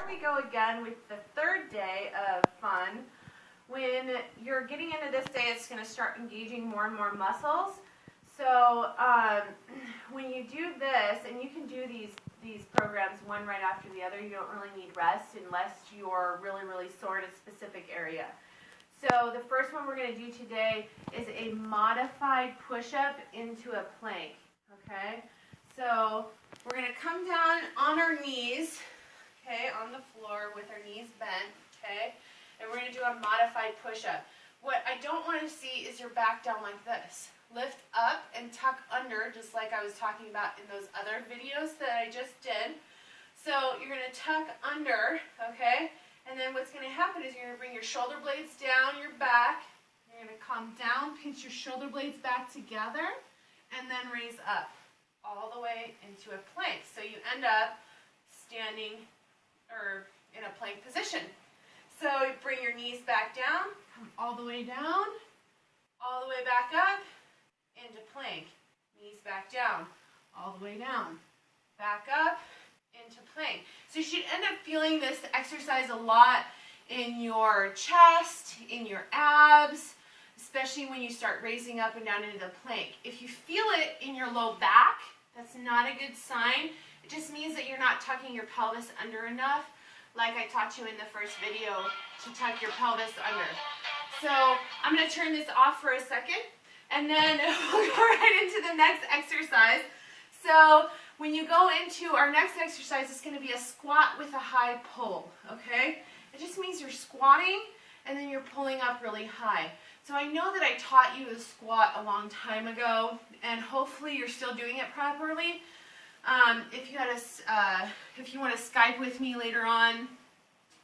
we go again with the third day of fun. When you're getting into this day, it's going to start engaging more and more muscles. So when you do this, and you can do these programs one right after the other, you don't really need rest unless you're really, really sore in a specific area. So the first one we're going to do today is a modified push-up into a plank, okay? So we're going to come down on our knees, okay, on the floor with our knees bent, okay? And we're going to do a modified push-up. What I don't want to see is your back down like this. Lift up and tuck under, just like I was talking about in those other videos that I just did. So you're going to tuck under, okay? And then what's going to happen is you're going to bring your shoulder blades down your back. You're going to come down, pinch your shoulder blades back together, and then raise up all the way into a plank. So you end up standing or in a plank position. So you bring your knees back down, come all the way down, all the way back up, into plank. Knees back down, all the way down, back up, into plank. So you should end up feeling this exercise a lot in your chest, in your abs, especially when you start raising up and down into the plank. If you feel it in your low back, that's not a good sign. It just means that you're not tucking your pelvis under enough, like I taught you in the first video, to tuck your pelvis under. So I'm going to turn this off for a second, and then we'll go right into the next exercise. So when you go into our next exercise, it's going to be a squat with a high pull, okay? It just means you're squatting and then you're pulling up really high. So I know that I taught you the squat a long time ago, and hopefully you're still doing it properly. If you want to Skype with me later on,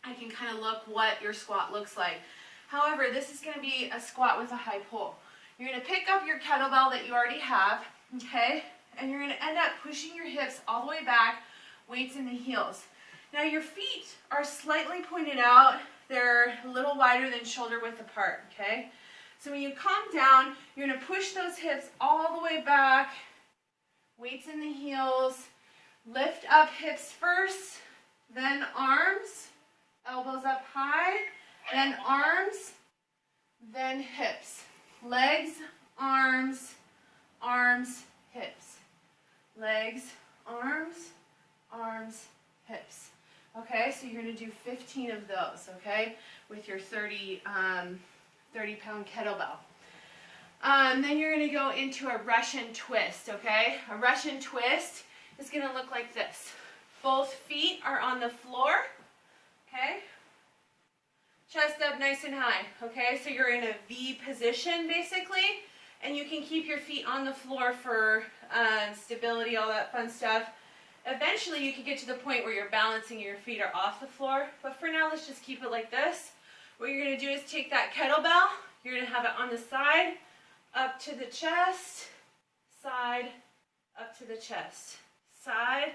I can kind of look what your squat looks like. However, this is going to be a squat with a high pull. You're going to pick up your kettlebell that you already have, okay? And you're going to end up pushing your hips all the way back, weights in the heels. Now your feet are slightly pointed out. They're a little wider than shoulder width apart, okay? So when you come down, you're going to push those hips all the way back, weights in the heels. Lift up hips first, then arms, elbows up high, then arms, then hips. Legs, arms, arms, hips. Legs, arms, arms, hips. Okay, so you're going to do 15 of those, okay, with your 30-pound kettlebell. Then you're going to go into a Russian twist, okay? A Russian twist is going to look like this. Both feet are on the floor, okay? Chest up nice and high, okay? So you're in a V position, basically, and you can keep your feet on the floor for stability, all that fun stuff. Eventually, you can get to the point where you're balancing and your feet are off the floor, but for now, let's just keep it like this. What you're going to do is take that kettlebell, you're going to have it on the side, up to the chest, side, up to the chest, side,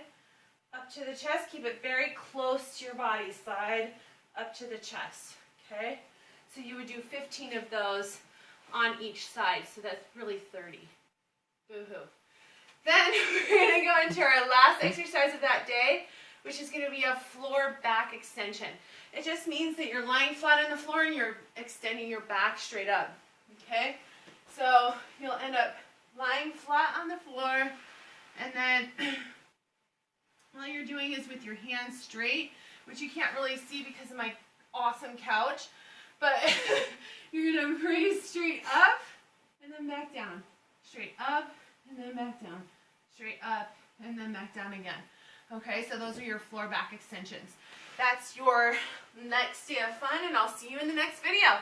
up to the chest. Keep it very close to your body, side, up to the chest, okay? So you would do 15 of those on each side, so that's really 30. Boo-hoo. Then we're going to go into our last exercise of that day, which is going to be a floor back extension. It just means that you're lying flat on the floor and you're extending your back straight up, okay? So you'll end up lying flat on the floor, and then all you're doing is with your hands straight, which you can't really see because of my awesome couch, but you're going to raise straight up and then back down, straight up and then back down, straight up and then back down again. Okay, so those are your floor back extensions. That's your next day of fun, and I'll see you in the next video.